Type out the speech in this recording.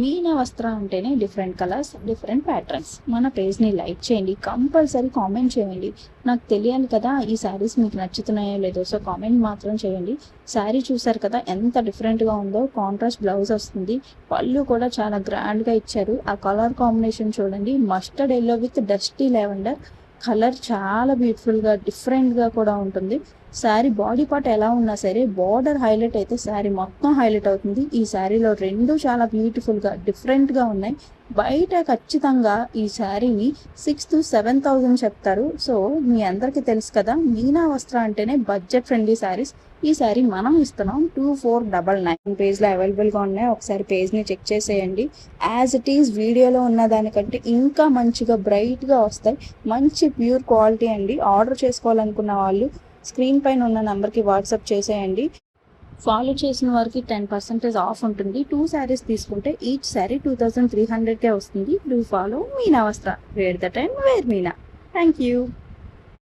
మీనా వస్త్ర అంటేనే different colours, different patterns. మన పేజ్ని లైక్ చేయండి, కంపల్సరీ కామెంట్ చేయండి. నాకు తెలియాలి కదా ఈ శారీస్ మీకు నచ్చుతున్నాయో లేదో. సో కామెంట్ మాత్రం చేయండి. శారీ చూసారు కదా ఎంత డిఫరెంట్గా ఉందో. కాంట్రాస్ట్ బ్లౌజ్ వస్తుంది, పళ్ళు కూడా చాలా గ్రాండ్గా ఇచ్చారు. ఆ కలర్ కాంబినేషన్ చూడండి, mustard yellow with dusty lavender colour చాలా బ్యూటిఫుల్గా డిఫరెంట్గా కూడా ఉంటుంది. శారీ బాడీ పార్ట్ ఎలా ఉన్నా సరే బార్డర్ హైలైట్ అయితే శారీ మొత్తం హైలైట్ అవుతుంది. ఈ శారీలో రెండు చాలా బ్యూటిఫుల్గా డిఫరెంట్గా ఉన్నాయి. బయట ఖచ్చితంగా ఈ శారీని 6,000 to 7,000 చెప్తారు. సో మీ అందరికీ తెలుసు కదా, మీనా వస్త్ర అంటేనే బడ్జెట్ ఫ్రెండ్లీ శారీస్. ఈ శారీ మనం ఇస్తున్నాం 2499 పేజ్లో అవైలబుల్గా ఉన్నాయి. ఒకసారి పేజ్ని చెక్ చేసేయండి. యాజ్ ఇట్ ఈజ్ వీడియోలో ఉన్న దానికంటే ఇంకా మంచిగా బ్రైట్గా వస్తాయి. మంచి ప్యూర్ క్వాలిటీ అండి. ఆర్డర్ చేసుకోవాలనుకున్న వాళ్ళు స్క్రీన్ పైన ఉన్న నెంబర్కి వాట్సాప్ చేసేయండి. ఫాలో చేసిన వారికి 10% ఆఫ్ ఉంటుంది. 2 శారీస్ తీసుకుంటే ఈచ్ శారీ 2300కే వస్తుంది. డూ ఫాలో మీనా వస్త్ర. Wear the time where Meena. Thank you.